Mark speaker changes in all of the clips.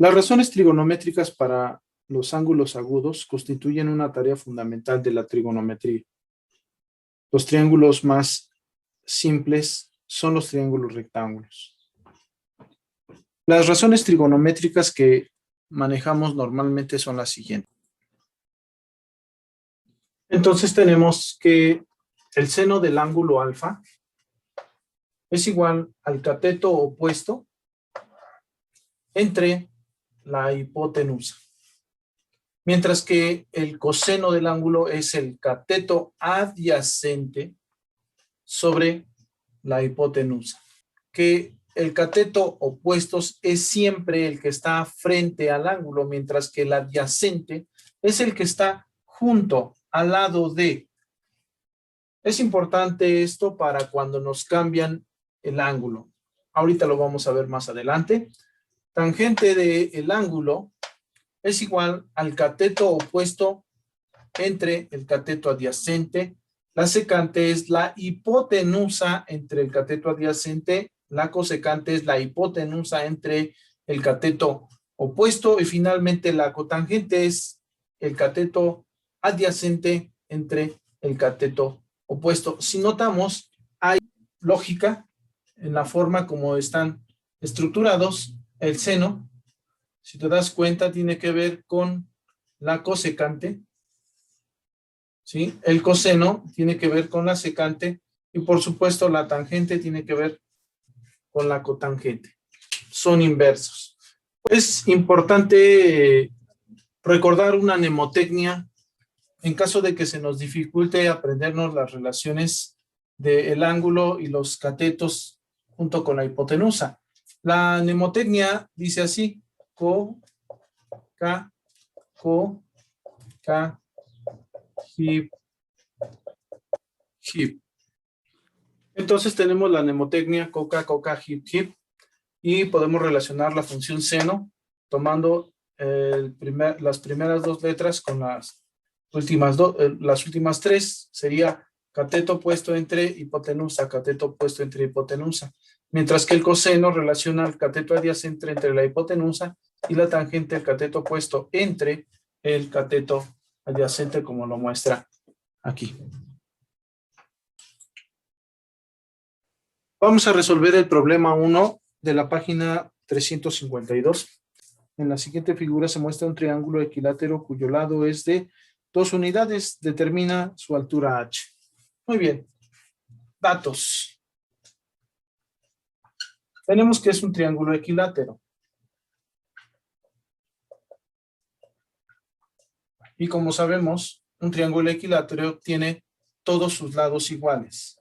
Speaker 1: Las razones trigonométricas para los ángulos agudos constituyen una tarea fundamental de la trigonometría. Los triángulos más simples son los triángulos rectángulos. Las razones trigonométricas que manejamos normalmente son las siguientes. Entonces tenemos que el seno del ángulo alfa es igual al cateto opuesto entre la hipotenusa. Mientras que el coseno del ángulo es el cateto adyacente sobre la hipotenusa. Que el cateto opuesto es siempre el que está frente al ángulo, mientras que el adyacente es el que está junto, al lado de. Es importante esto para cuando nos cambian el ángulo. Ahorita lo vamos a ver más adelante. Tangente del ángulo es igual al cateto opuesto entre el cateto adyacente. La secante es la hipotenusa entre el cateto adyacente. La cosecante es la hipotenusa entre el cateto opuesto. Y finalmente la cotangente es el cateto adyacente entre el cateto opuesto. Si notamos, hay lógica en la forma como están estructurados. El seno, si te das cuenta, tiene que ver con la cosecante, ¿sí? El coseno tiene que ver con la secante y por supuesto la tangente tiene que ver con la cotangente. Son inversos. Es importante recordar una mnemotecnia en caso de que se nos dificulte aprendernos las relaciones del ángulo y los catetos junto con la hipotenusa. La mnemotecnia dice así: co, ca, hip, hip. Entonces tenemos la mnemotecnia coca, hip, hip, y podemos relacionar la función seno tomando las primeras dos letras con las últimas tres. Sería cateto puesto entre hipotenusa, cateto puesto entre hipotenusa. Mientras que el coseno relaciona el cateto adyacente entre la hipotenusa y la tangente, el cateto puesto entre el cateto adyacente, como lo muestra aquí. Vamos a resolver el problema 1 de la página 352. En la siguiente figura se muestra un triángulo equilátero cuyo lado es de 2 unidades. Determina su altura h. Muy bien. Datos. Tenemos que es un triángulo equilátero. Y como sabemos, un triángulo equilátero tiene todos sus lados iguales.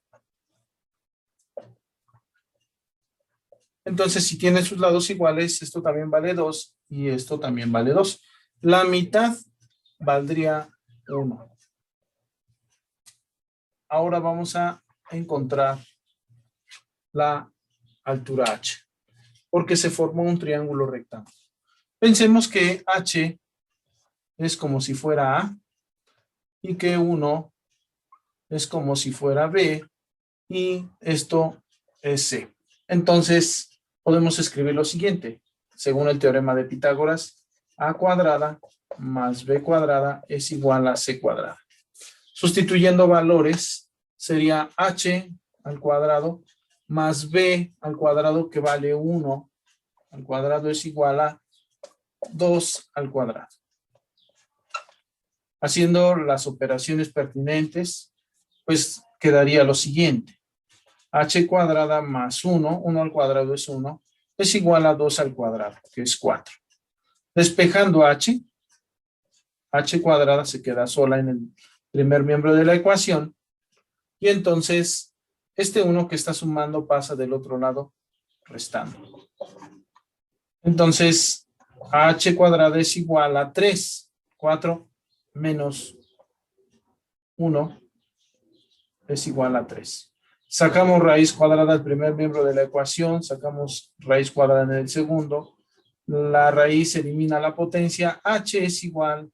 Speaker 1: Entonces, si tiene sus lados iguales, esto también vale 2 y esto también vale 2. La mitad valdría 1. Ahora vamos a encontrar la altura h, porque se formó un triángulo rectángulo. Pensemos que h es como si fuera A y que 1 es como si fuera B y esto es C. Entonces, podemos escribir lo siguiente. Según el teorema de Pitágoras, A cuadrada más B cuadrada es igual a C cuadrada. Sustituyendo valores, sería H al cuadrado más B al cuadrado, que vale 1 al cuadrado, es igual a 2 al cuadrado. Haciendo las operaciones pertinentes, pues quedaría lo siguiente. H cuadrada más 1 al cuadrado es 1, es igual a 2 al cuadrado, que es 4. Despejando h cuadrada se queda sola en el primer miembro de la ecuación, y entonces este 1 que está sumando pasa del otro lado restando. Entonces, h cuadrada es igual a 3. 4 menos 1 es igual a 3. Sacamos raíz cuadrada del primer miembro de la ecuación, sacamos raíz cuadrada en el segundo. La raíz elimina la potencia. H es igual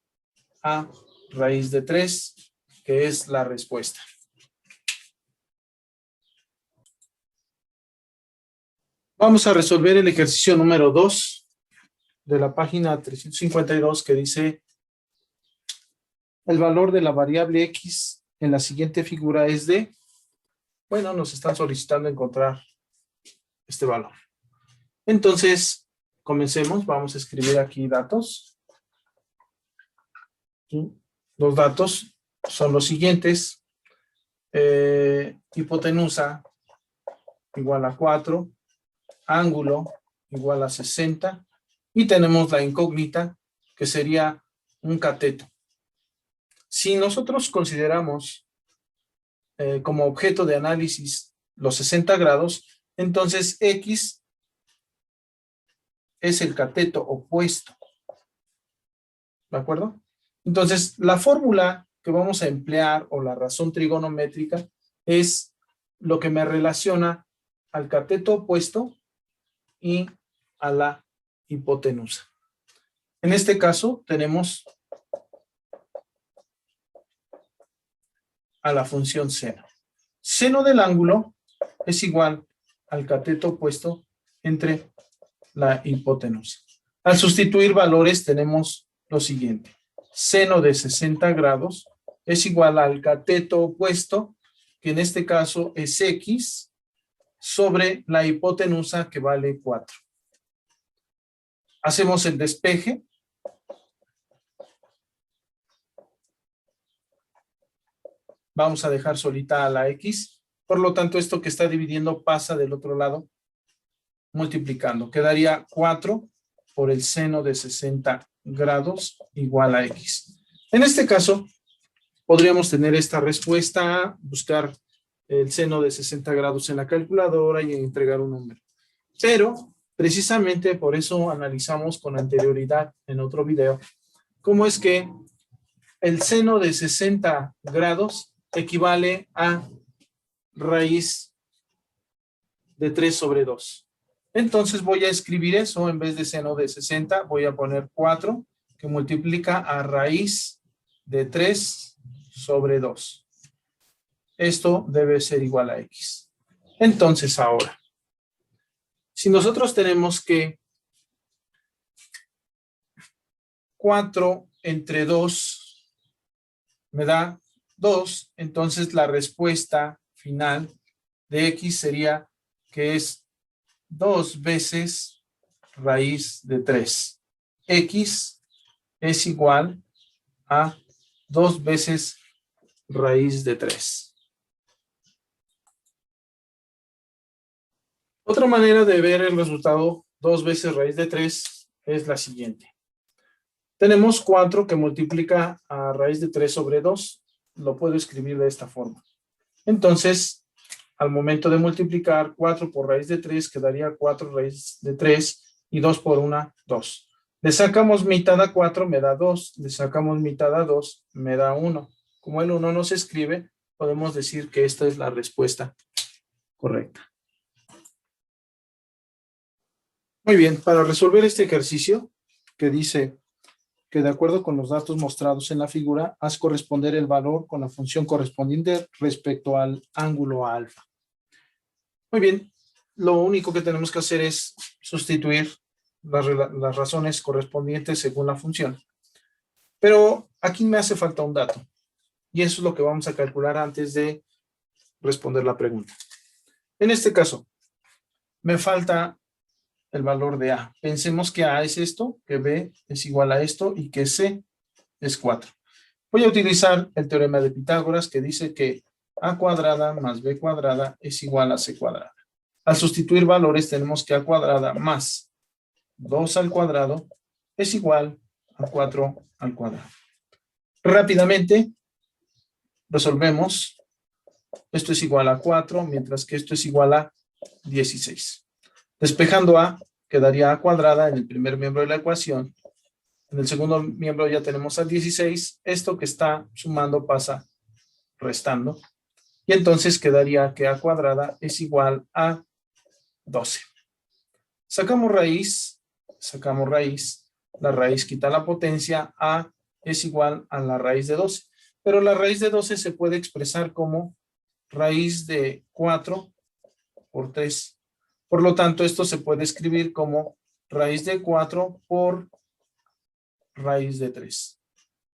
Speaker 1: a raíz de 3, que es la respuesta. Vamos a resolver el ejercicio número 2. de la página 352 que dice el valor de la variable X en la siguiente figura es de, bueno, nos están solicitando encontrar este valor. Entonces, comencemos. Vamos a escribir aquí datos. Los datos son los siguientes. Hipotenusa igual a 4, ángulo igual a 60 y tenemos la incógnita que sería un cateto. Si nosotros consideramos como objeto de análisis los 60 grados, entonces X es el cateto opuesto. ¿De acuerdo? Entonces, la fórmula que vamos a emplear o la razón trigonométrica es lo que me relaciona al cateto opuesto y a la hipotenusa. En este caso tenemos a la función seno. Seno del ángulo es igual al cateto opuesto entre la hipotenusa. Al sustituir valores tenemos lo siguiente. Seno de 60 grados es igual al cateto opuesto, que en este caso es X, sobre la hipotenusa que vale 4. Hacemos el despeje. Vamos a dejar solita a la X. Por lo tanto, esto que está dividiendo pasa del otro lado multiplicando. Quedaría 4 por el seno de 60 grados igual a X. En este caso, podríamos tener esta respuesta, buscar el seno de 60 grados en la calculadora y entregar un número. Pero, precisamente por eso analizamos con anterioridad en otro video, cómo es que el seno de 60 grados equivale a raíz de 3 sobre 2. Entonces voy a escribir eso, en vez de seno de 60, voy a poner 4, que multiplica a raíz de 3 sobre 2. Esto debe ser igual a X. Entonces ahora, si nosotros tenemos que 4 entre 2 me da 2, entonces la respuesta final de X sería que es 2 veces raíz de 3. X es igual a 2 veces raíz de 3. Otra manera de ver el resultado 2 veces raíz de 3 es la siguiente. Tenemos 4 que multiplica a raíz de 3 sobre 2. Lo puedo escribir de esta forma. Entonces, al momento de multiplicar 4 por raíz de 3, quedaría 4 raíz de 3 y 2 por 1, 2. Le sacamos mitad a 4, me da 2. Le sacamos mitad a 2, me da 1. Como el 1 no se escribe, podemos decir que esta es la respuesta correcta. Muy bien, para resolver este ejercicio que dice que de acuerdo con los datos mostrados en la figura, haz corresponder el valor con la función correspondiente respecto al ángulo alfa. Muy bien, lo único que tenemos que hacer es sustituir las razones correspondientes según la función. Pero aquí me hace falta un dato, y eso es lo que vamos a calcular antes de responder la pregunta. En este caso, me falta el valor de A. Pensemos que A es esto, que B es igual a esto y que C es 4. Voy a utilizar el teorema de Pitágoras que dice que A cuadrada más B cuadrada es igual a C cuadrada. Al sustituir valores tenemos que A cuadrada más 2 al cuadrado es igual a 4 al cuadrado. Rápidamente resolvemos. Esto es igual a 4, mientras que esto es igual a 16. Despejando A, quedaría A cuadrada en el primer miembro de la ecuación. En el segundo miembro ya tenemos a 16. Esto que está sumando pasa restando. Y entonces quedaría que A cuadrada es igual a 12. Sacamos raíz. La raíz quita la potencia. A es igual a la raíz de 12. Pero la raíz de 12 se puede expresar como raíz de 4 por 3. Por lo tanto, esto se puede escribir como raíz de 4 por raíz de 3.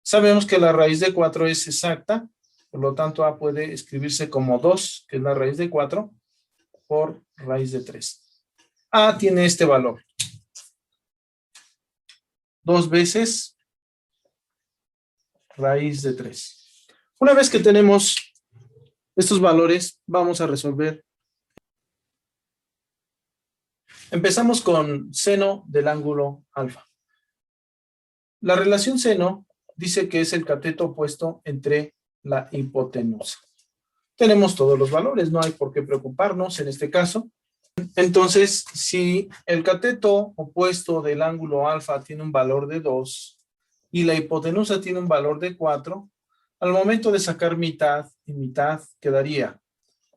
Speaker 1: Sabemos que la raíz de 4 es exacta, por lo tanto A puede escribirse como 2, que es la raíz de 4, por raíz de 3. A tiene este valor. 2 veces raíz de 3. Una vez que tenemos estos valores, vamos a resolver. Empezamos con seno del ángulo alfa. La relación seno dice que es el cateto opuesto entre la hipotenusa. Tenemos todos los valores, no hay por qué preocuparnos en este caso. Entonces, si el cateto opuesto del ángulo alfa tiene un valor de 2 y la hipotenusa tiene un valor de 4, al momento de sacar mitad y mitad quedaría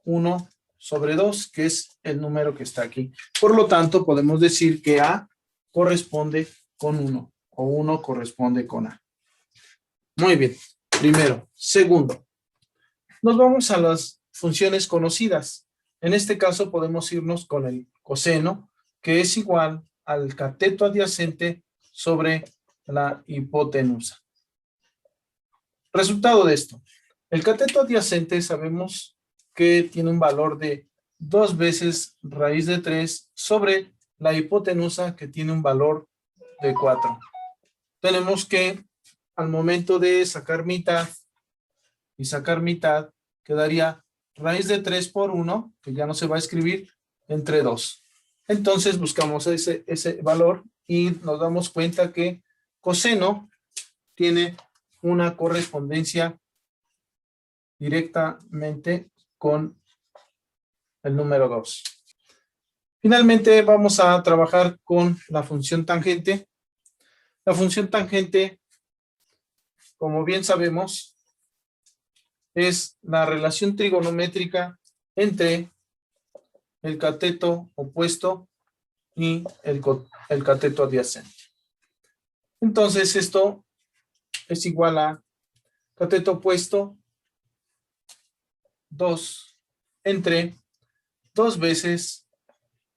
Speaker 1: 1 sobre 2, que es el número que está aquí. Por lo tanto, podemos decir que A corresponde con 1 o 1 corresponde con A. Muy bien, primero. Segundo, nos vamos a las funciones conocidas. En este caso podemos irnos con el coseno, que es igual al cateto adyacente sobre la hipotenusa. Resultado de esto. El cateto adyacente sabemos que tiene un valor de 2 veces raíz de 3 sobre la hipotenusa, que tiene un valor de 4. Tenemos que, al momento de sacar mitad y sacar mitad, quedaría raíz de 3 por 1, que ya no se va a escribir, entre 2. Entonces buscamos ese valor y nos damos cuenta que coseno tiene una correspondencia directamente con el número 2. Finalmente vamos a trabajar con la función tangente. La función tangente, como bien sabemos, es la relación trigonométrica entre el cateto opuesto y el cateto adyacente. Entonces esto es igual a cateto opuesto 2 entre 2 veces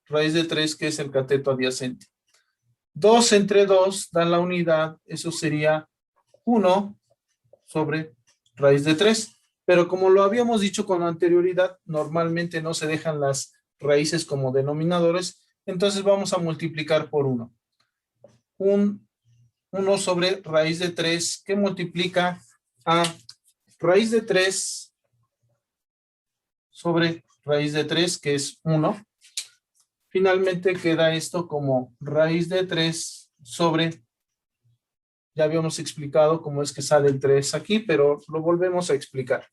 Speaker 1: raíz de 3, que es el cateto adyacente. 2 entre 2 dan la unidad, eso sería 1 sobre raíz de 3. Pero como lo habíamos dicho con anterioridad, normalmente no se dejan las raíces como denominadores, entonces vamos a multiplicar por 1. 1 sobre raíz de 3, que multiplica a raíz de 3 sobre raíz de 3, que es 1. Finalmente queda esto como raíz de 3 sobre, ya habíamos explicado cómo es que sale el 3 aquí, pero lo volvemos a explicar.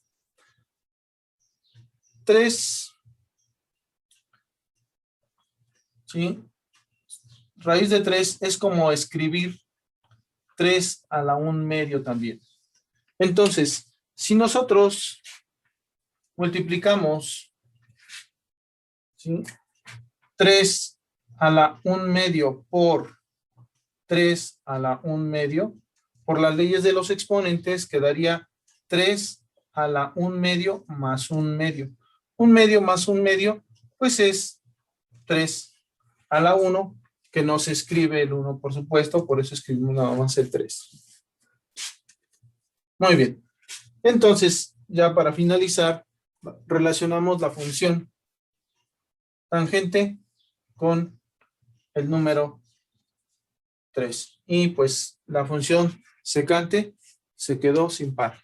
Speaker 1: 3, ¿sí? Raíz de 3 es como escribir 3 a la 1 medio también. Entonces, si nosotros multiplicamos, ¿sí?, 3 a la 1 medio por 3 a la 1 medio, por las leyes de los exponentes quedaría 3 a la 1 medio más 1 medio. 1 medio más 1 medio, pues es 3 a la 1, que no se escribe el 1, por supuesto, por eso escribimos nada más el 3. Muy bien. Entonces, ya para finalizar, relacionamos la función tangente con el número 3. Y pues la función secante se quedó sin par.